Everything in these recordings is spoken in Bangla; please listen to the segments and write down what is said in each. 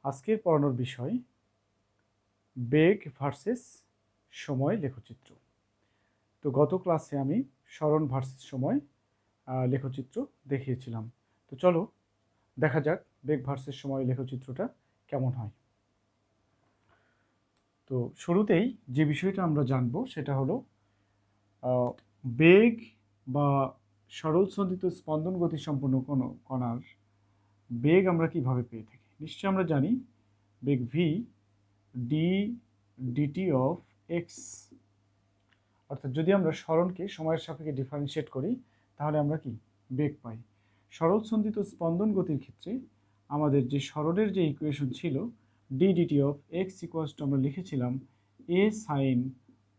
আজকের পড়ানোর বিষয় বেগ ভার্সেস সময় লেখচিত্র। তো গত ক্লাসে আমি সরণ ভার্সেস সময় লেখচিত্র দেখিয়েছিলাম। তো চলো দেখা যাক বেগ ভার্সেস সময় লেখচিত্রটা কেমন হয়। তো শুরুতেই যে বিষয়টা আমরা জানবো সেটা হলো বেগ বা সরল সন্ধিত স্পন্দন গতি সম্পন্ন কোনো কণার বেগ আমরা কিভাবে পেয়ে থাকি। নিশ্চয়ই আমরা জানি বেগ v d DT of x, অর্থাৎ যদি আমরা সরণকে সময়ের সাপেক্ষে ডিফারেন্সিয়েট করি তাহলে আমরা কি বেগ পাই। সরল সন্ধিত স্পন্দন গতির ক্ষেত্রে আমাদের যে সরণের যে ইকুয়েশন ছিল d DT of x equals to আমরা লিখেছিলাম এ সাইন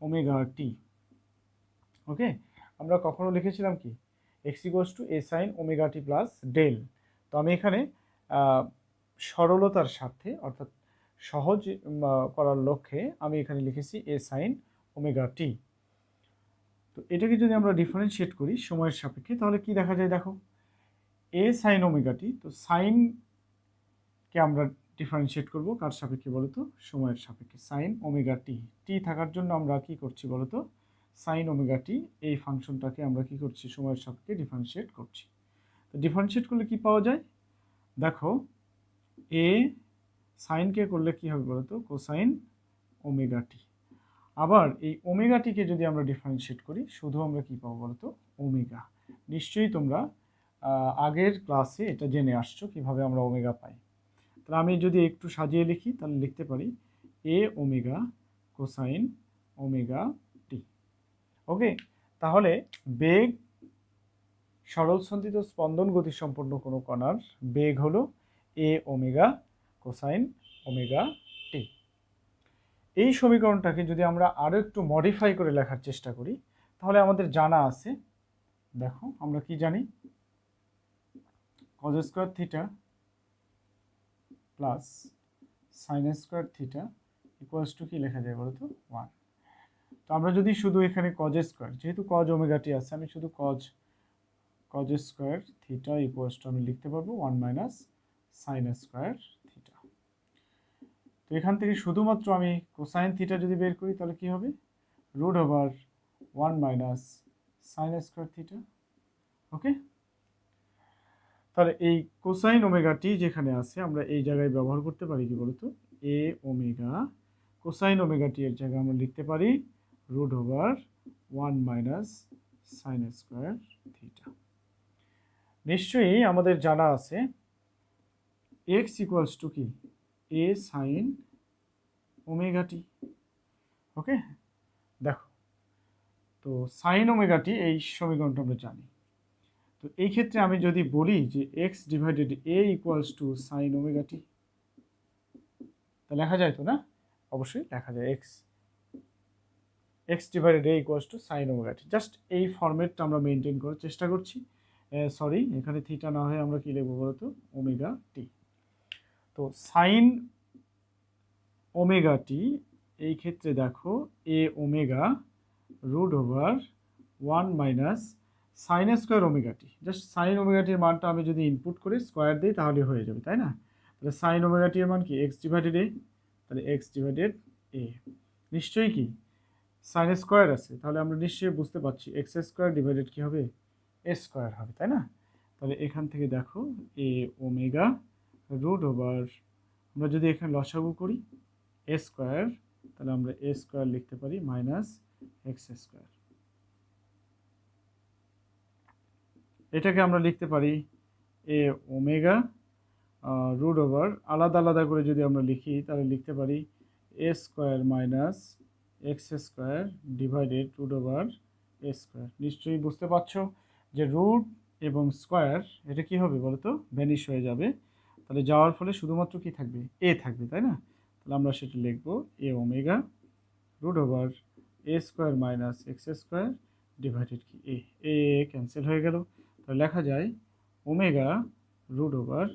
ওমেগা টি। ওকে, আমরা কখনো লিখেছিলাম কি x equals to A sine omega t plus del. তো আমি এখানে সরলতার স্বার্থে অর্থাৎ সহজ করার লক্ষ্যে আমি এখানে লিখেছি এ সাইন ওমেগা টি। তো এটাকে যদি আমরা ডিফারেন্সিয়েট করি সময়ের সাপেক্ষে তাহলে কি দেখা যায় দেখো, এ সাইন ওমেগা টি। তো সাইনকে আমরা ডিফারেন্সিয়েট করব কার সাপেক্ষে বলো তো, সময়ের সাপেক্ষে। সাইন ওমেগা টি, টি থাকার জন্য আমরা কি করছি বলো তো, সাইন ওমেগা টি এই ফাংশনটাকে আমরা কি করছি সময়ের সাপেক্ষে ডিফারেন্সিয়েট করছি। তো ডিফারেন্সিয়েট করলে কি পাওয়া যায় দেখো, এ সাইনকে করলে কি হবে বলো তো, কোসাইন ওমেগা টি। আবার এই ওমেগাটিকে যদি আমরা ডিফারেন্সিয়েট করি শুধু আমরা কি পাবো বলতো, ওমেগা। নিশ্চয়ই তোমরা আগের ক্লাসে এটা জেনে আসছো কিভাবে আমরা ওমেগা পাই। তাহলে আমি যদি একটু সাজিয়ে লিখি তাহলে লিখতে পারি এ ওমেগা কোসাইন ওমেগা টি। ওকে, তাহলে বেগ সরল সন্ধিত স্পন্দন গতি সম্পন্ন কোনো কণার বেগ হলো এ ওমেগা কোসাইন ওমেগা টি। এই সমীকরণটাকে যদি আমরা আরও একটু মডিফাই করে লেখার চেষ্টা করি তাহলে আমাদের জানা আছে, দেখো আমরা কি জানি, cos square theta plus sign square theta equals to কি লেখা যায় বলতো, 1। তো আমরা যদি শুধু এখানে কজ স্কোয়ার, যেহেতু কজ ওমেগাটি আছে আমি শুধু cos square theta equals to আমি লিখতে পারবো 1 মাইনাস সাইন স্কোয়ার থিটা। তো এখান থেকে শুধুমাত্র আমি কোসাইন থিটা যদি বের করি তাহলে কি হবে, root over 1 minus sine square theta. Okay, তাহলে এই কোসাইন ওমেগা টি যেখানে আছে আমরা এই জায়গায় ব্যবহার করতে পারি কি বলতো, A omega cosine omega t এর জায়গায় আমরা লিখতে পারি root over 1 minus sine square theta. নিশ্চয়ই আমাদের জানা আছে এক্স ইকুয়ালস টু কি এ সাইন ওমেগা টি। ওকে, দেখো তো সাইন ওমেগা টি এই সমীকরণটা আমরা জানি। তো এই ক্ষেত্রে আমি যদি বলি যে x divided a equals to sine omega t, তা লেখা যায় তো না, অবশ্যই লেখা যায় x divided a equals to sine omega t. Just এই ফরম্যাটটা আমরা মেনটেন করার চেষ্টা করছি। সরি, এখানে থিটা না হয়ে আমরা কি লিখবো বলতো, ওমেগা টি। তো সাইন ওমেগা টি এই ক্ষেত্রে দেখো a omega root over 1 minus sine square omega t. Just sine omega টির মানটা আমি যদি ইনপুট করে স্কোয়ার দিই তাহলে হয়ে যাবে, তাই না। তাহলে সাইন ওমেগা টি এর মান কি এক্স ডিভাইডেড এ, তাহলে এক্স ডিভাইডেড এ। নিশ্চয়ই কি সাইন স্কোয়ার আছে, তাহলে আমরা নিশ্চয়ই বুঝতে পারছি এক্স স্কোয়ার ডিভাইডেড কি হবে, এ স্কোয়ার হবে, তাই না। তাহলে এখান থেকে দেখো এ ওমেগা রুট ওভার, আমরা যদি এখানে লসাগু করি এ স্কোয়ার, তাহলে আমরা এ স্কোয়ার লিখতে পারি মাইনাস এক্স স্কোয়ার। এটাকে আমরা লিখতে পারি এ ওমেগা রুট ওভার, আলাদা আলাদা করে যদি আমরা লিখি তাহলে লিখতে পারি a square minus x square divided root over A square. নিশ্চয়ই বুঝতে পারছো যে রুট এবং স্কোয়ার এটা কি হবে বলতো, ভ্যানিশ হয়ে যাবে। তাহলে যাওয়ার ফলে শুধুমাত্র কি থাকবে, এ থাকবে, তাই না। তাহলে আমরা সেটা লিখবো a omega root over A square minus x square divided কি এ ক্যান্সেল হয়ে গেল। তাহলে লেখা যায় ওমেগা রুট ওভার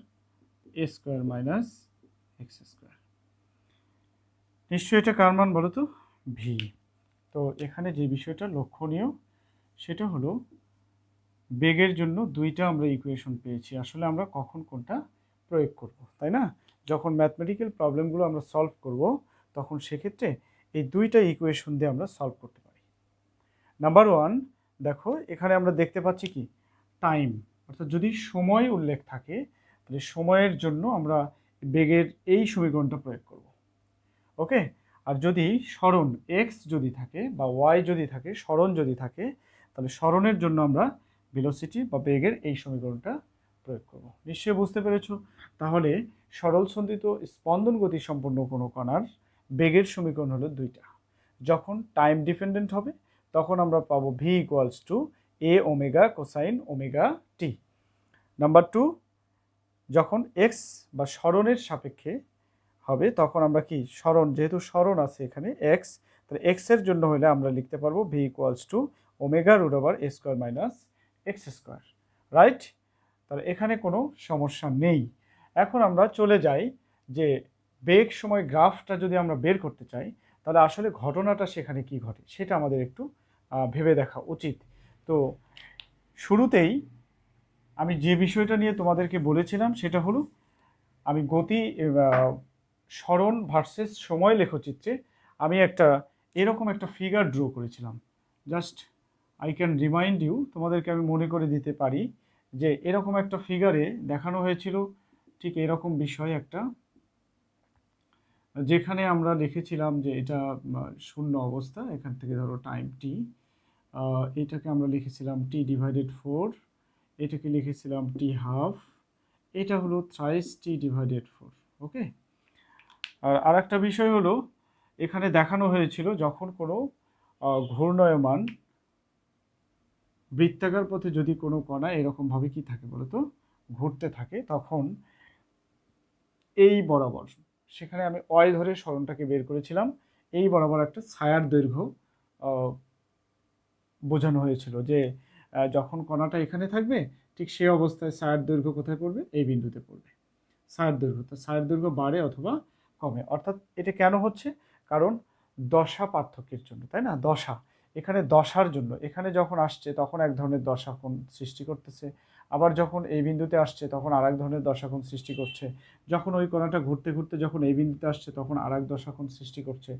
এ স্কোয়ার মাইনাস এক্স স্কোয়ার। নিশ্চয়ই এটা কার মান বলো তো, ভি। তো এখানে যে বিষয়টা লক্ষণীয় সেটা হলো বেগের জন্য দুইটা আমরা ইকুয়েশন পেয়েছি। আসলে আমরা কখন কোনটা প্রয়োগ করব, তাই না? যখন ম্যাথমেটিক্যাল প্রবলেমগুলো আমরা সলভ করব তখন সেক্ষেত্রে এই দুইটা ইকুয়েশন দিয়ে আমরা সলভ করতে পারি। নাম্বার ওয়ান, দেখো এখানে আমরা দেখতে পাচ্ছি কি টাইম, অর্থাৎ যদি সময় উল্লেখ থাকে তাহলে সময়ের জন্য আমরা বেগের এই সমীকরণটা প্রয়োগ করব। ওকে, আর যদি সরণ এক্স যদি থাকে বা ওয়াই যদি থাকে, সরণ যদি থাকে, তাহলে সরণের জন্য আমরা ভেলোসিটি বা বেগের এই সমীকরণটা প্রয়োগ করব। নিশ্চয়ই বুঝতে পেরেছো? তাহলে সরল সন্ধিত স্পন্দন গতি সম্পন্ন কোনো কণার বেগের সমীকরণ হলো দুইটা। যখন টাইম ডিপেন্ডেন্ট হবে তখন আমরা পাবো v equals to A omega cosine omega t. Number two, যখন এক্স বা সরণের সাপেক্ষে হবে তখন আমরা কি সরণ, যেহেতু সরণ আছে এখানে এক্স, তাহলে এক্স এর জন্য হলে আমরা লিখতে পারবো v equals to omega root over A square minus x square, right? তাহলে এখানে কোনো সমস্যা নেই। এখন আমরা চলে যাই যে বেগ সময় গ্রাফটা যদি আমরা বের করতে চাই তাহলে আসলে ঘটনাটা সেখানে কি ঘটে সেটা আমাদের একটু ভেবে দেখা উচিত। তো শুরুতেই আমি যে বিষয়টা নিয়ে তোমাদেরকে বলেছিলাম সেটা হলো আমি গতি সরণ ভার্সেস সময় লেখচিত্রে আমি এরকম একটা ফিগার ড্র করেছিলাম। Just I can remind you, তোমাদেরকে আমি মনে করে দিতে পারি যে এরকম একটা ফিগারে দেখানো হয়েছিল ঠিক এরকম বিষয় একটা, যেখানে আমরা লিখেছিলাম যে এটা শূন্য অবস্থা, এখান থেকে ধরো টাইম টি, এটাকে আমরা লিখেছিলাম টি ডিভাইডেড 4, এটাকে লিখেছিলাম টি হাফ, এটা হলো থ্রাইস টি ডিভাইডেড 4। ওকে, আর একটা বিষয় হলো এখানে দেখানো হয়েছিল যখন কোনো ঘূর্ণায়মান বৃত্তাকার পথে যদি কোনো কণা এরকমভাবে কি থাকে বলতো ঘুরতে থাকে তখন এই বরাবর, সেখানে আমি অয় ধরে সরণটাকে বের করেছিলাম, এই বরাবর একটা ছায়ার দৈর্ঘ্য বোঝানো হয়েছিল যে যখন কণাটা এখানে থাকবে ঠিক সেই অবস্থায় ছায়ার দৈর্ঘ্য কোথায় পড়বে, এই বিন্দুতে পড়বে। ছায়ার দৈর্ঘ্য, তো ছায়ার দৈর্ঘ্য বাড়ে অথবা কমে, অর্থাৎ এটা কেন হচ্ছে, কারণ দশা পার্থক্যের জন্য, তাই না? দশা, এখানে দশার জন্য, এখানে যখন আসছে তখন এক ধরনের দশা কোণ সৃষ্টি করতেছে, আবার যখন এই বিন্দুতে আসছে তখন আর এক ধরনের দশা কোণ সৃষ্টি করছে, যখন ওই কণাটা ঘুরতে ঘুরতে যখন এই বিন্দুতে আসছে তখন আর এক দশা কোণ সৃষ্টি করছে।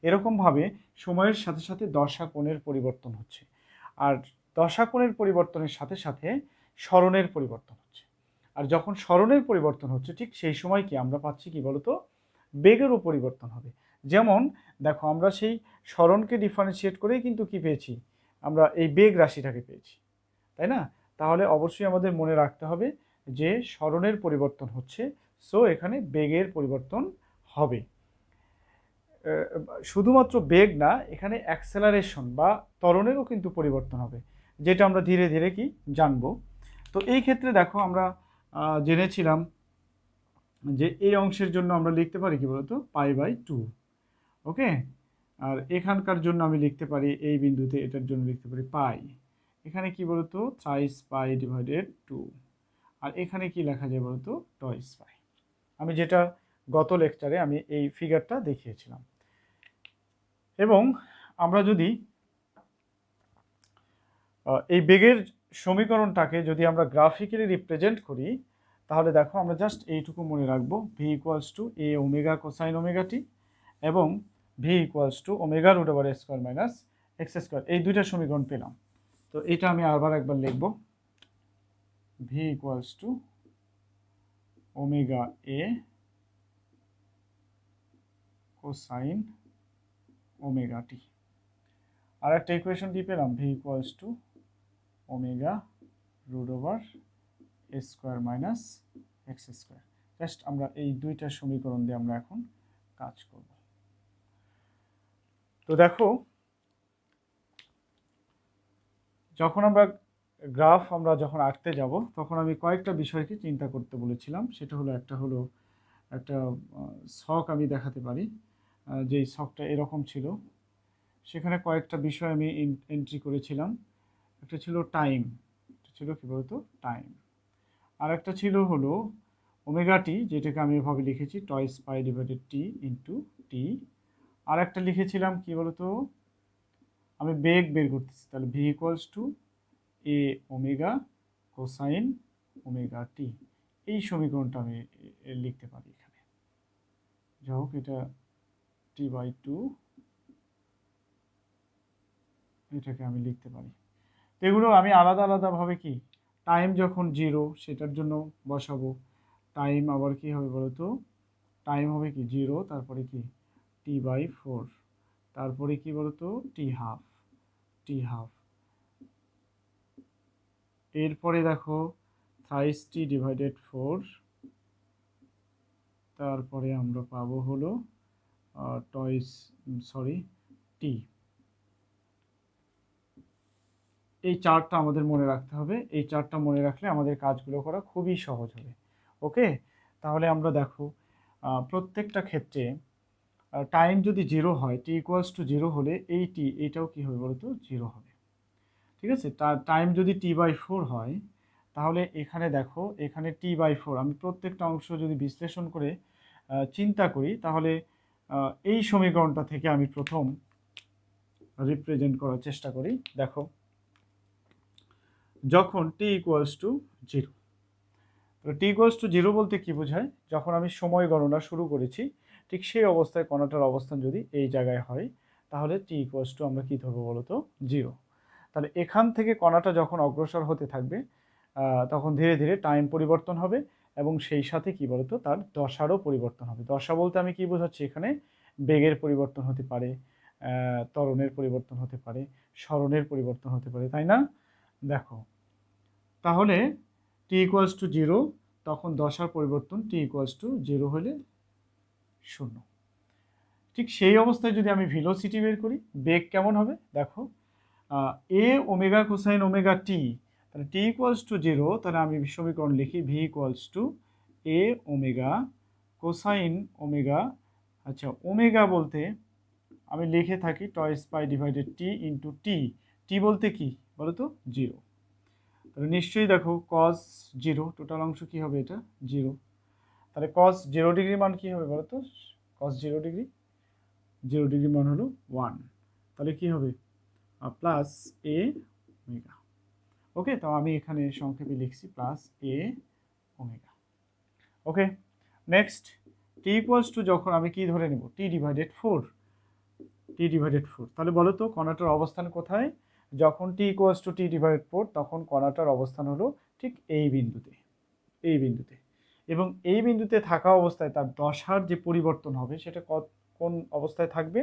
এরকমভাবে সময়ের সাথে সাথে দশা কোণের পরিবর্তন হচ্ছে, আর দশা কোণের পরিবর্তনের সাথে সাথে সরণের পরিবর্তন হচ্ছে। আর যখন সরণের পরিবর্তন হচ্ছে ঠিক সেই সময় কি আমরা পাচ্ছি কি বলতো, বেগেরও পরিবর্তন হবে। যেমন দেখো আমরা সেই সরণকে ডিফারেন্সিয়েট করেই কিন্তু কি পেয়েছি, আমরা এই বেগ রাশিটাকে পেয়েছি, তাই না? তাহলে অবশ্যই আমাদের মনে রাখতে হবে যে সরণের পরিবর্তন হচ্ছে, সো এখানে বেগের পরিবর্তন হবে। শুধুমাত্র বেগ না, এখানে অ্যাক্সেলারেশন বা ত্বরণেরও কিন্তু পরিবর্তন হবে, যেটা আমরা ধীরে ধীরে কি জানবো। তো এই ক্ষেত্রে দেখো আমরা জেনেছিলাম যে এই অংশের জন্য আমরা লিখতে পারি কি বলতো π/2। ওকে, আর এখানকার জন্য আমি লিখতে পারি এই বিন্দুতে এটার জন্য লিখতে পারি পাই, এখানে কি বলতো থ্রাইস পাই ডিভাইডেড 2, আর এখানে কি লেখা যায় বলতো টয়েস পাই। আমি যেটা গত লেকচারে আমি এই ফিগারটা দেখিয়েছিলাম। এবং আমরা যদি এই বেগের সমীকরণটাকে যদি আমরা গ্রাফিক্যালি রিপ্রেজেন্ট করি তাহলে দেখো আমরা জাস্ট এইটুকু মনে রাখবো, v equals to A omega cosine omega t এবং v equals to omega root over A square minus x square, এই দুইটা সমীকরণ পেলাম। তো এটা আমি আবার একবার লিখবো, v equals to omega a cosine omega t. আর একটা ইকুয়েশন কি পেলাম, v equals to omega root over A square minus x square. Just আমরা এই দুইটা সমীকরণ দিয়ে আমরা এখন কাজ করব। তো দেখো যখন আমরা গ্রাফ যখন আঁকতে যাব তখন আমি কয়েকটা বিষয়কে চিন্তা করতে বলেছিলাম। সেটা হলো একটা ছক আমি দেখাতে পারি, যেই ছকটা এরকম ছিল, সেখানে কয়েকটা বিষয় আমি এন্ট্রি করেছিলাম। একটা ছিল টাইম, ছিল কি বলতো টাইম, আর একটা ছিল হলো ওমেগা টি, যেটাকে আমি এভাবে লিখেছি twice pi divided t into t. আর একটা লিখেছিলাম কি বলতো, আমি বেগ বের করতেছি, তাহলে v equals to A omega cosine omega t, এই সমীকরণটা আমি লিখতে পারি এখানে। যাই হোক, এটা t/2, এটাকে আমি লিখতে পারি। তো এগুলো আমি আলাদা আলাদাভাবে কি টাইম যখন 0 সেটার জন্য বসাবো। টাইম আবার কি হবে বলতো, টাইম হবে কি 0, তারপরে কি t/4, তারপরে কি বলতো t হাফ, এরপরে দেখো থ্রাইস t/4, তারপরে আমরা পাবো হলো টি। এই চার্টটা আমাদের মনে রাখতে হবে। এই চার্টটা মনে রাখলে আমাদের কাজগুলো করা খুবই সহজ হবে। ওকে, তাহলে আমরা দেখো প্রত্যেকটা ক্ষেত্রে টাইম যদি 0 হয়, t=0 হলে এই এইটাও কি হবে বলতো 0 হবে। ঠিক আছে, টাইম যদি t/4 হয়, তাহলে এখানে দেখো এখানে t/4, আমি প্রত্যেকটা অংশ যদি বিশ্লেষণ করে চিন্তা করি, তাহলে এই সমীকরণটা থেকে আমি প্রথম রিপ্রেজেন্ট করার চেষ্টা করি। দেখো, যখন t=0, তো t=0 বলতে কি বোঝায়, যখন আমি সময় গণনা শুরু করেছি ঠিক সেই অবস্থায় কণাটার অবস্থান যদি এই জায়গায় হয়, তাহলে t= আমরা কি ধরবো বলতো 0। তাহলে এখান থেকে কণাটা যখন অগ্রসর হতে থাকবে তখন ধীরে ধীরে টাইম পরিবর্তন হবে এবং সেই সাথে কি বলতো তার দশারও পরিবর্তন হবে। দশা বলতে আমি কি বোঝাচ্ছি এখানে, বেগের পরিবর্তন হতে পারে, ত্বরণের পরিবর্তন হতে পারে, সরণের পরিবর্তন হতে পারে, তাই না? দেখো, তাহলে t=0, তখন দশার পরিবর্তন, t=0 হলে 0। ঠিক সেই অবস্থায় যদি আমি ভেলোসিটি বের করি, বেগ কেমন হবে দেখো, এ ওমেগা কোসাইন ওমেগা টি, তাহলে t=0, তাহলে আমি সমীকরণ লিখি v=a ওমেগা কোসাইন ওমেগা, আচ্ছা ওমেগা বলতে আমি লিখে থাকি toys pi divided t into টি, টি বলতে কি বলো তো 0। তাহলে নিশ্চয়ই দেখো cos 0, টোটাল অংশ কি হবে এটা 0, তাহলে cos 0 ডিগ্রি মান কি হবে বলো তো, cos 0 ডিগ্রি মান হলো 1, তাহলে কি হবে প্লাস এ ওমেগা। ওকে, তো আমি এখানে সংক্ষেপে লিখছি প্লাস এ ওমেগা। ওকে, নেক্সট t=, যখন আমি কি ধরে নেব t/4, তাহলে বলো তো কণাটার অবস্থান কোথায়, যখন t=t/4 তখন কণাটার অবস্থান হলো ঠিক এই বিন্দুতে, এই বিন্দুতে, এবং এই বিন্দুতে থাকা অবস্থায় তার দশার যে পরিবর্তন হবে সেটা কোন অবস্থায় থাকবে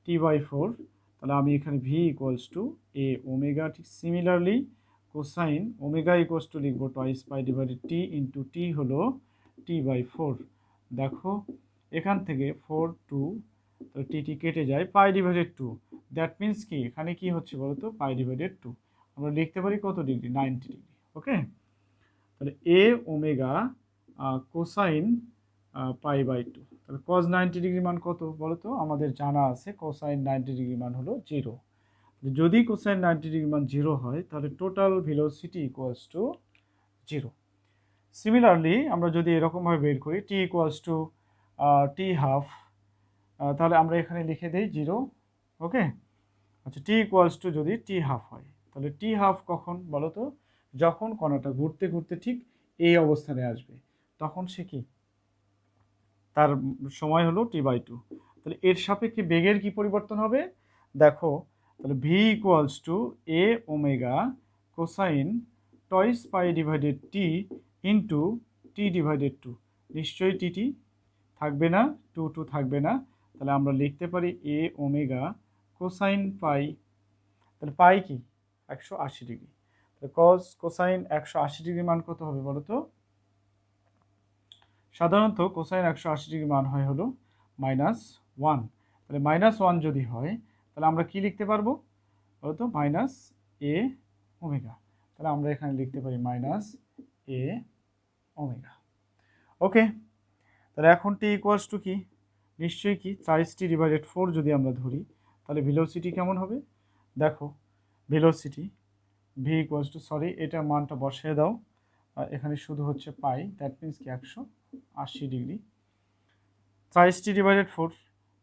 t/4, তাহলে আমি এখানে v=a ওমেগা। ঠিক সিমিলারলি কোসাইন ওমেগা লিখব toys pi divided t into টি হলো t/4। দেখো এখান থেকে 4 2, তো টি কেটে যায়, π/2, দ্যাট মিন্স কি এখানে কি হচ্ছে বলতো π/2, আমরা লিখতে পারি কত ডিগ্রি 90 ডিগ্রি। ওকে, তাহলে এ ওমেগা কোসাইন π/2, তাহলে cos 90 ডিগ্রি মান কত বলতো, আমাদের জানা আছে কোসাইন 90 ডিগ্রি মান হলো 0। যদি কোসাইন 90 ডিগ্রি মান 0 হয়, তাহলে টোটাল ভেলোসিটি = 0। সিমিলারলি আমরা যদি এরকমভাবে বের করি t=t হাফ, তাহলে আমরা এখানে লিখে দিই 0। ওকে, আচ্ছা t= যদি t হাফ হয়, তাহলে t হাফ কখন বলো তো, যখন কণাটা ঘুরতে ঘুরতে ঠিক এই অবস্থানে আসবে, তখন সে কি তার সময় হলো t/2। তাহলে এর সাপেক্ষে বেগের কি পরিবর্তন হবে দেখো, তাহলে v=a omega cosine twice pi divided t into t/2, নিশ্চয়ই টি থাকবে না, 2 থাকবে না, তাহলে আমরা লিখতে পারি a ওমেগা কোসাইন পাই, তাহলে পাই কি 180 ডিগ্রি, তাহলে কোসাইন 180 ডিগ্রি মান কত হবে বলো তো, সাধারণত কোসাইন 180 ডিগ্রি মান হয় হলো -1, তাহলে -1 যদি হয়, তাহলে আমরা কি লিখতে পারবো বলতো a ওমেগা, তাহলে আমরা এখানে লিখতে পারি a ওমেগা। ওকে, তাহলে এখন t= কি, নিশ্চয়ই কি 30t/4 যদি আমরা ধরি, তাহলে ভেলোসিটি কেমন হবে দেখো, ভেলোসিটি v সরি এটা মানটা বসিয়ে দাও, এখানে শুধু হচ্ছে পাই, দ্যাট মিন্স কি 180 degree, 30t/4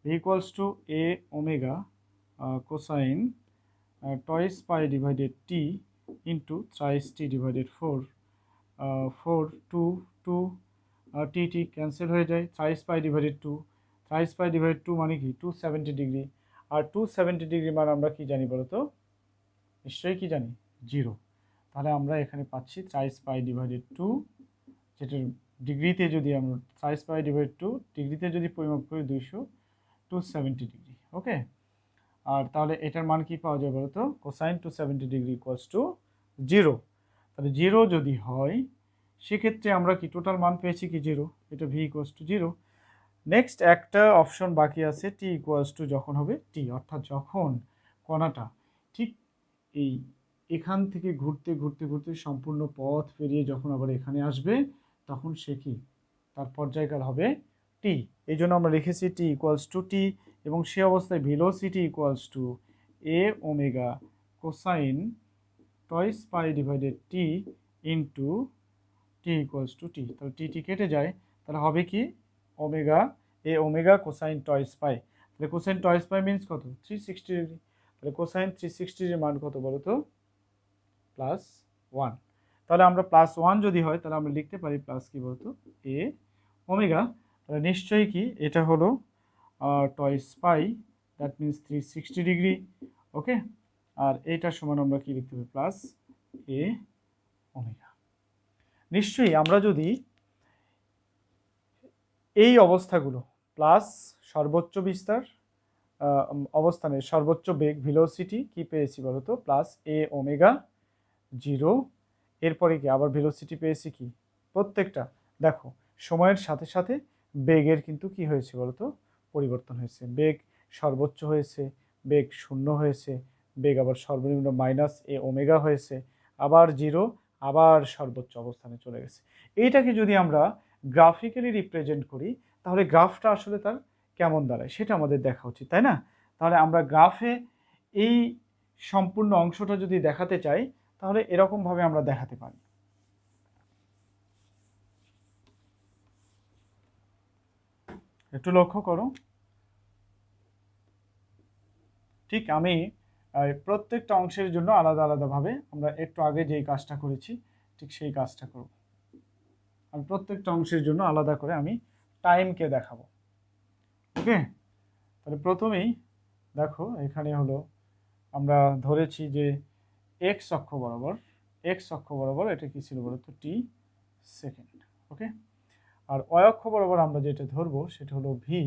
v=a omega cosine twice pi divided t into 30t/4, 4 2 two, t t cancel হয়ে যায়, thrice pi divided two, thrice pi divided two মানে কি 270 ডিগ্রি, আর 270 ডিগ্রি মানে আমরা কি জানি বলো তো, নিশ্চয়ই কি জানি, 0। তাহলে আমরা এখানে পাচ্ছি থ্রাইস পাই ডিভাইডেড টু, যেটার ডিগ্রিতে যদি আমরা থ্রাইস পাই ডিভাইডেড টু ডিগ্রিতে যদি পরিমাপ করি 270 ডিগ্রি। ওকে, আর তাহলে এটার মান কি পাওয়া যায় বলো তো, কোসাইন 270 ডিগ্রি ইকুয়ালস টু 0। তাহলে 0 যদি হয় সেক্ষেত্রে আমরা কি টোটাল মান পেয়েছি কি 0, এটা ভি ইকুয়ালস টু 0। নেক্সট একটা অপশন বাকি আছে, টি ইকুয়ালস টু যখন হবে টি, অর্থাৎ যখন কণাটা ঠিক এই এখান থেকে ঘুরতে ঘুরতে ঘুরতে সম্পূর্ণ পথ পেরিয়ে যখন আবার এখানে আসবে তখন সে কি, তার পর্যায়কাল হবে টি। এই জন্য আমরা লিখেছি টি ইকুয়ালস টু টি, এবং সে অবস্থায় velocity equals to A omega cosine twice pi divided t into t equals to t. তাহলে টি টি কেটে যায়, তাহলে হবে কি omega a omega cosine twice pi. তাহলে কোসাইন টয়েস পাই মিনস কত, 360 ডিগ্রি। তাহলে কোসাইন 360 এর মান কত বলো তো, +1। তাহলে আমরা +1 যদি হয় তাহলে আমরা লিখতে পারি প্লাস কি বলতো এ ওমেগা, তাহলে নিশ্চয়ই কি এটা হলো twice pi, that means 360 degree. Okay, আর এইটার সমান আমরা কি লিখতে পারি প্লাস এ ওমেগা। নিশ্চয়ই আমরা যদি এই অবস্থাগুলো প্লাস সর্বোচ্চ বিস্তার অবস্থানের সর্বোচ্চ বেগ ভেলোসিটি কি পেয়েছি বলতো, প্লাস এ ওমেগা 0, এরপরে কি আবার ভেলোসিটি পেয়েছি কি, প্রত্যেকটা দেখো সময়ের সাথে সাথে বেগের কিন্তু কি হয়েছে বলতো, পরিবর্তন হয়েছে, বেগ সর্বোচ্চ হয়েছে, বেগ 0 হয়েছে, বেগ আবার সর্বনিম্ন মাইনাস এ ওমেগা হয়েছে, আবার 0, আবার সর্বোচ্চ অবস্থানে চলে গেছে। এইটাকে যদি আমরা গ্রাফিক্যালি রিপ্রেজেন্ট করি তাহলে গ্রাফটা আসলে তার কেমন দাঁড়ায় সেটা আমাদের দেখা উচিত, তাই না? তাহলে আমরা গ্রাফে এই সম্পূর্ণ অংশটা যদি দেখাতে চাই তাহলে এরকমভাবে আমরা দেখাতে পারি। একটু লক্ষ্য করো, ঠিক আমি প্রত্যেকটা অংশের জন্য আলাদা আলাদাভাবে আমরা একটু আগে যেই কাজটা করেছি ঠিক সেই কাজটা করব। আমি প্রত্যেকটা অংশের জন্য আলাদা করে আমি টাইমকে দেখাবো। ওকে, তাহলে প্রথমেই দেখো এখানে হলো আমরা ধরেছি যে এক্স অক্ষ বরাবর এটা কি ছিল বলতো, টি সেকেন্ড। ওকে, আর ওয়াই অক্ষ বরাবর আমরা যেটা ধরবো সেটা হলো ভি,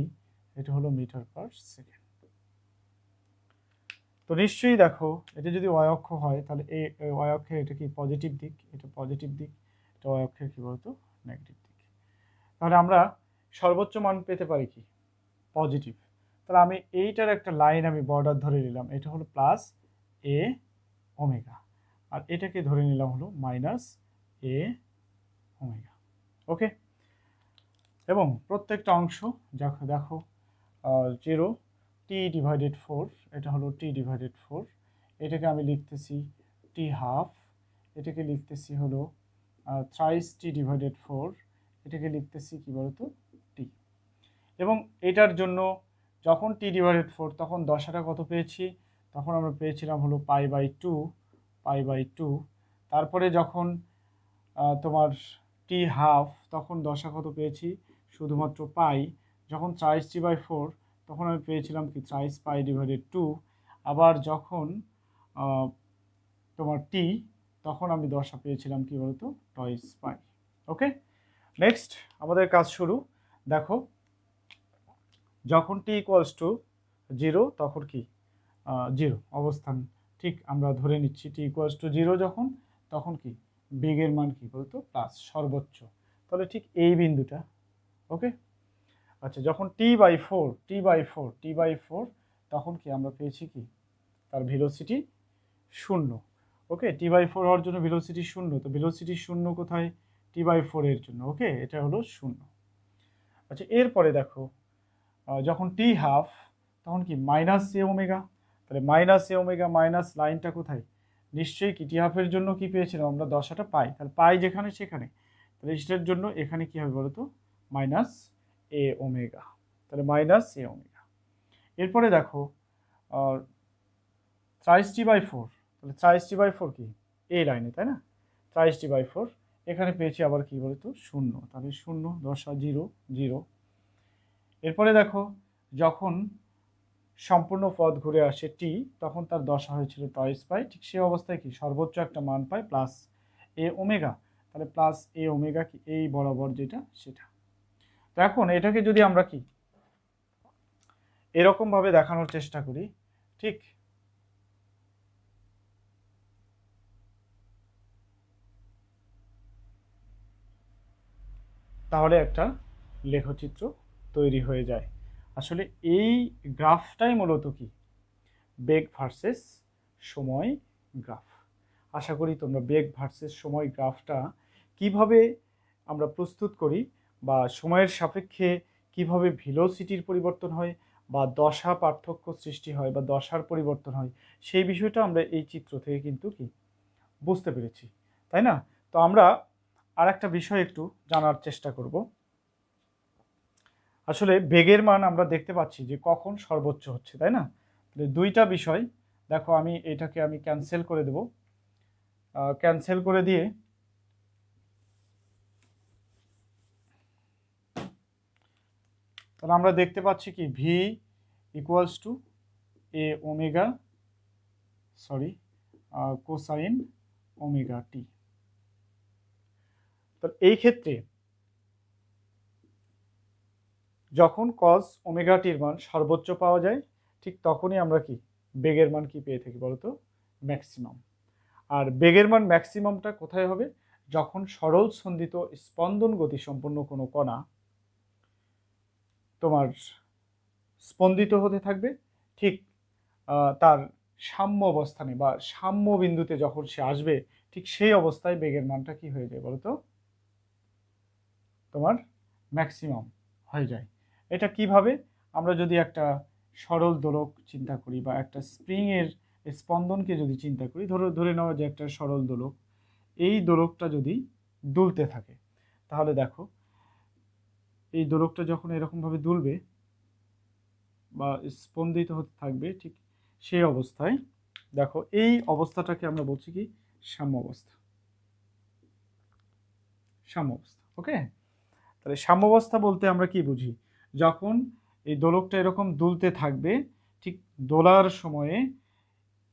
এটা হলো মিটার পার সেকেন্ড। তো নিশ্চয়ই দেখো এটা যদি ওয়াই অক্ষ হয় তাহলে এই ওয়াই অক্ষের এটা কি পজিটিভ দিক, এটা পজিটিভ দিক, এটা ওয়াই অক্ষের কি বলতো নেগেটিভ দিক। তাহলে আমরা সর্বোচ্চ মান পেতে পারি কি পজিটিভ। তাহলে আমি এইটার একটা লাইন আমি বর্ডার ধরে নিলাম, এটা হলো প্লাস এ ওমেগা, আর এটাকে ধরে নিলাম হলো মাইনাস এ ওমেগা। ওকে, এবং প্রত্যেকটা অংশ দেখো 0 টি ডিভাইডেড 4, এটা হলো টি ডিভাইডেড 4, এটাকে আমি লিখতেছি টি হাফ, এটাকে লিখতেছি হলো থ্রাইস টি ডিভাইডেড 4, এটাকে লিখতেছি কি বলতো টি। এবং এটার জন্য যখন টি ডিভাইডেড 4 তখন দশাটা কত পেয়েছি, তখন আমরা পেয়েছিলাম হলো পাই বাই টু। তারপরে যখন তোমার টি হাফ তখন দশা কত পেয়েছি শুধুমাত্র পাই, যখন থ্রাইস টি বাই 4 তখন আমি পেয়েছিলাম কি থ্রাইস পাই ডিভাইডেড 2, আবার যখন তোমার টি তখন আমি দশা পেয়েছিলাম কি বলতো টয়েস পাই। ওকে, নেক্সট আমাদের কাজ শুরু। দেখো যখন টি ইকুয়ালস টু 0 তখন কি 0 অবস্থান, ঠিক আমরা ধরে নিচ্ছি টি ইকুয়ালস টু 0 যখন, তখন কি বেগের মান কি বলতো প্লাস সর্বোচ্চ, তাহলে ঠিক এই বিন্দুটা। ওকে, আচ্ছা যখন টি বাই ফোর তখন কি আমরা পেয়েছি কি তার ভেলোসিটি 0। ওকে, টি বাই 4 হওয়ার জন্য ভেলোসিটি 0, তো ভেলোসিটি 0 কোথায়, টি বাই 4 এর জন্য। ওকে, এটা হলো 0। আচ্ছা এরপরে দেখো যখন টি হাফ তখন কি মাইনাস এ ওমেগা, তাহলে মাইনাস এ ওমেগা মাইনাস লাইনটা কোথায়, নিশ্চয়ই কি টি হাফের জন্য কি পেয়েছিলাম আমরা দশাটা পাই, তাহলে পাই যেখানে সেখানে, তাহলে সেটার জন্য এখানে কি হবে বলতো মাইনাস এ ওমেগা, তাহলে মাইনাস এ ওমেগা। এরপরে দেখো থ্রাইস টি বাই 4, তাহলে থ্রাইস টি বাই 4 কি এই লাইনে, তাই না, থ্রাইস টি বাই 4 এখানে পেয়েছি আবার কি বলতো 0, তাহলে 0 দশা 0 0। এরপরে দেখো যখন সম্পূর্ণ পথ ঘুরে আসে টি, তখন তার দশা হয়েছিল টয়েস পাই, ঠিক সেই অবস্থায় কি সর্বোচ্চ একটা মান পায় প্লাস এ ওমেগা, তাহলে প্লাস এ ওমেগা কি এই বরাবর যেটা সেটা। তো এখন এটাকে যদি আমরা কি এরকম ভাবে দেখানোর চেষ্টা করি, ঠিক তাহলে একটা লেখচিত্র তৈরি হয়ে যায়। আসলে এই গ্রাফটাই মূলত কি বেগ ভার্সেস সময় গ্রাফ। আশা করি তোমরা বেগ ভার্সেস সময় গ্রাফটা কিভাবে আমরা প্রস্তুত করি বা সময়ের সাপেক্ষে কিভাবে ভেলোসিটির পরিবর্তন হয় বা দশা পার্থক্য সৃষ্টি হয় বা দশার পরিবর্তন হয়, সেই বিষয়টা আমরা এই চিত্র থেকে কিন্তু কি বুঝতে পেরেছি, তাই না? তো আমরা আর একটা বিষয় একটু জানার চেষ্টা করব। আসলে বেগের মান আমরা দেখতে পাচ্ছি যে কখন সর্বোচ্চ হচ্ছে, তাই না? দুইটা বিষয় দেখো, আমি এটাকে আমি ক্যান্সেল করে দেব, ক্যান্সেল করে দিয়ে তাহলে আমরা দেখতে পাচ্ছি কি v equals to A omega cosine omega t. তো এই ক্ষেত্রে যখন কস ওমেগা টির মান সর্বোচ্চ পাওয়া যায়, ঠিক তখনই আমরা কি বেগের মান কি পেয়ে থাকি বলতো, ম্যাক্সিমাম। আর বেগের মান ম্যাক্সিমামটা কোথায় হবে, যখন সরল সন্ধিত স্পন্দন গতি সম্পন্ন কোনো কণা তোমার স্পন্দিত হতে থাকবে, ঠিক তার সাম্য অবস্থানে বা সাম্য বিন্দুতে যখন সে আসবে, ঠিক সেই অবস্থায় বেগের মানটা কি হয়ে যায় বলতো, তোমার ম্যাক্সিমাম হয়ে যায়। এটা কিভাবে, আমরা যদি একটা সরল দোলক চিন্তা করি বা একটা স্প্রিংয়ের স্পন্দনকে যদি চিন্তা করি, ধরে নেওয়া যে একটা সরল দোলক, এই দোলকটা যদি দুলতে থাকে, তাহলে দেখো এই দোলকটা যখন এরকমভাবে দুলবে বা স্পন্দিত হতে থাকবে, ঠিক সেই অবস্থায় দেখো এই অবস্থাটাকে আমরা বলছি কি সাম্য অবস্থা। সাম্য অবস্থা, ওকে। তাহলে সাম্যাবস্থা বলতে আমরা কি বুঝি, যখন এই দোলকটা এরকম দুলতে থাকবে, ঠিক দোলার সময়ে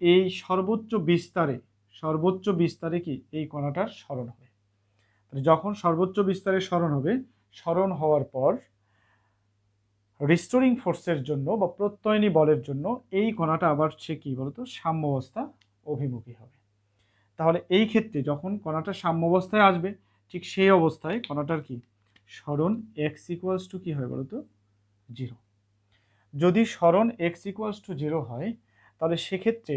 এই সর্বোচ্চ বিস্তারে কি এই কণাটার স্মরণ হবে। যখন সর্বোচ্চ বিস্তারে স্মরণ হবে, স্মরণ হওয়ার পর রিস্টোরিং ফোর্সের জন্য বা প্রত্যয়নী বলের জন্য এই কণাটা আবার সে কি বলতো সাম্যাবস্থা অভিমুখী হবে। তাহলে এই ক্ষেত্রে যখন কণাটা সাম্যাবস্থায় আসবে, ঠিক সেই অবস্থায় কণাটার কি স্মরণ এক্স ইকুয়ালস টু কি হয় বলতো 0। যদি স্মরণ এক্স ইকুয়ালস টু 0 হয়, তাহলে সেক্ষেত্রে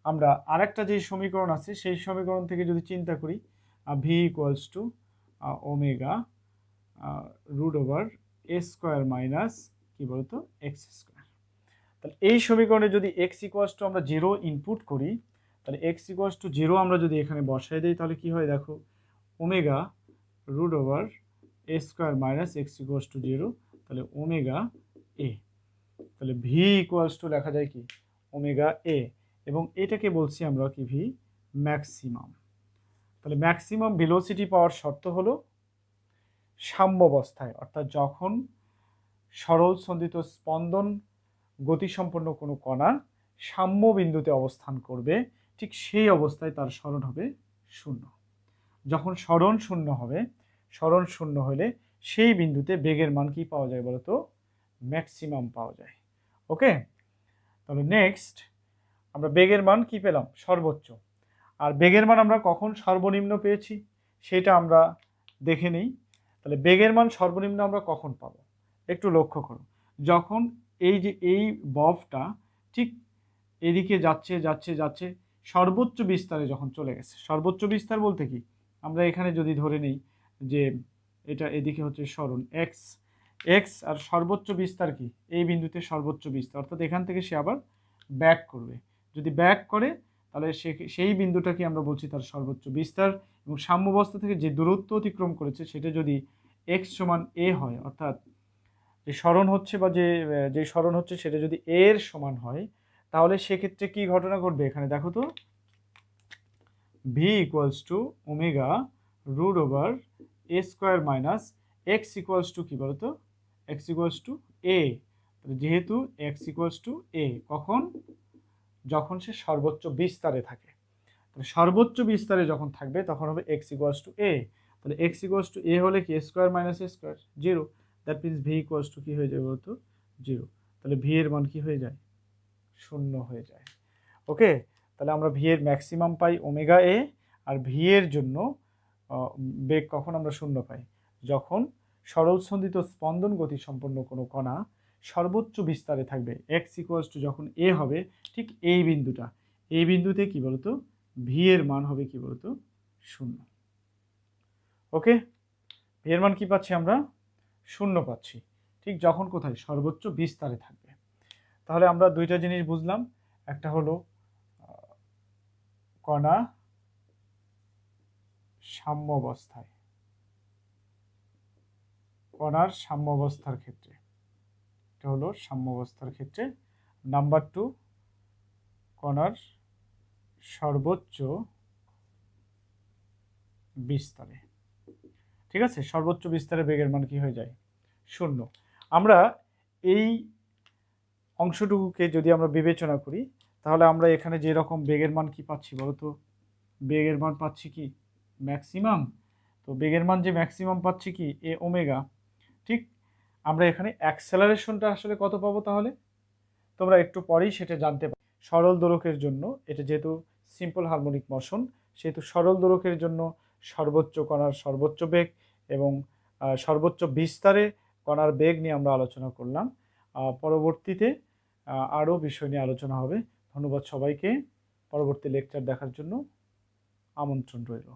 আমরা আরেকটা যে সমীকরণ আছে সেই সমীকরণ থেকে যদি চিন্তা করি, v equals to omega root over A square minus কি বলতো এক্স স্কোয়ার। তাহলে এই সমীকরণে যদি এক্স ইকুয়ালস টু আমরা 0 ইনপুট করি, তাহলে এক্স ইকুয়ালস টু 0 আমরা যদি এখানে বসাই দিই, তাহলে কি হয় দেখো, omega root over A square minus x equals to 0, তাহলে ওমেগা এ। তাহলে ভি ইকুয়ালস টু লেখা যায় কি ওমেগা এ, এবং এটাকে বলছি আমরা কি ভি ম্যাক্সিমাম। তাহলে ম্যাক্সিমাম ভেলোসিটি পাওয়ার শর্ত হলো সাম্যাবস্থায়, অর্থাৎ যখন সরল সন্ধিত স্পন্দন গতিসম্পন্ন কোনো কণা সাম্য বিন্দুতে অবস্থান করবে, ঠিক সেই অবস্থায় তার স্মরণ হবে 0। যখন স্মরণ 0 হবে, স্মরণ 0 হলে সেই বিন্দুতে বেগের মান কি পাওয়া যায় বলতো, ম্যাক্সিমাম পাওয়া যায়। ওকে, তাহলে নেক্সট আমরা বেগের মান কি পেলাম, সর্বোচ্চ। আর বেগের মান আমরা কখন সর্বনিম্ন পেয়েছি সেটা আমরা দেখে নিই। তাহলে বেগের মান সর্বনিম্ন আমরা কখন পাবো, একটু লক্ষ্য করো, যখন এই ববটা ঠিক এদিকে যাচ্ছে যাচ্ছে যাচ্ছে, সর্বোচ্চ বিস্তারে যখন চলে গেছে। সর্বোচ্চ বিস্তার বলতে কি, আমরা এখানে যদি ধরে নিই যে এটা এদিকে হচ্ছে স্মরণ এক্স এক্স, আর সর্বোচ্চ বিস্তার কি এই বিন্দুতে সর্বোচ্চ বিস্তার, অর্থাৎ এখান থেকে সে আবার ব্যাক করবে। যদি ব্যাক করে তাহলে সেই বিন্দুটাকে আমরা বলছি তার সর্বোচ্চ বিস্তার, এবং সাম্যাবস্থা থেকে যে দূরত্ব অতিক্রম করেছে সেটা যদি এক্স সমান এ হয়, অর্থাৎ যে স্মরণ হচ্ছে বা যে স্মরণ হচ্ছে সেটা যদি এর সমান হয়, তাহলে সেক্ষেত্রে কি ঘটনা ঘটবে এখানে দেখো তো, v equals to omega root over A square minus x equals to কী বলতো, এক্স ইকুয়ালস টু এ। যেহেতু এক্স ইকুয়ালস টু এ, কখন, যখন সে সর্বোচ্চ বিস্তারে থাকে। তাহলে সর্বোচ্চ বিস্তারে যখন থাকবে তখন হবে এক্স ইকুয়ালস টু এ। তাহলে এক্স ইকুয়ালস টু এ হলে কি, a square minus a square, zero. That means v equals to কী হয়ে যাবে বলতো, জিরো। তাহলে ভি এর মান কী হয়ে যায়, শূন্য হয়ে যায়। ওকে, তাহলে আমরা ভি এর ম্যাক্সিমাম পাই ওমেগা এ, আর ভি এর জন্য বেগ কখন আমরা শূন্য পাই, যখন সরল স্পন্দিত স্পন্দন গতি সম্পন্ন কোনো কণা সর্বোচ্চ বিস্তারে থাকবে। এক্স ইকুয়ালস টু যখন এ হবে, ঠিক এই বিন্দুটা, এই বিন্দুতে কি বলতো, ভি এর মান হবে কি বলতো, শূন্য। ওকে, ভি এর মান কি পাচ্ছি আমরা, শূন্য পাচ্ছি, ঠিক যখন কোথায়, সর্বোচ্চ বিস্তারে থাকবে। তাহলে আমরা দুইটা জিনিস বুঝলাম, একটা হলো কণা সাম্যাবস্থায়, কণার সাম্যাবস্থার ক্ষেত্রে, এটা হলো সাম্যাবস্থার ক্ষেত্রে। নাম্বার 2, কণার সর্বোচ্চ বিস্তারে। ঠিক আছে, সর্বোচ্চ বিস্তারে বেগের মান কি হয়ে যায়, শূন্য। আমরা এই অংশটুকুকে যদি আমরা বিবেচনা করি, তাহলে আমরা এখানে যে রকম বেগের মান কি পাচ্ছি বলতো, বেগের মান পাচ্ছি কি ম্যাক্সিমাম। তো বেগের মান যে ম্যাক্সিমাম পাচ্ছি কি এ ওমেগা, ঠিক আমরা এখানে অ্যাক্সেলারেশনটা আসলে কত পাবো, তাহলে তোমরা একটু পরেই সেটা জানতে পারো। সরল দোলকের জন্য, এটা যেহেতু সিম্পল হারমোনিক মোশন, সেহেতু সরল দোলকের জন্য সর্বোচ্চ কণার সর্বোচ্চ বেগ এবং সর্বোচ্চ বিস্তারে কণার বেগ নিয়ে আমরা আলোচনা করলাম। পরবর্তীতে আরও বিষয় নিয়ে আলোচনা হবে। ধন্যবাদ সবাইকে। পরবর্তী লেকচার দেখার জন্য আমন্ত্রণ রইল।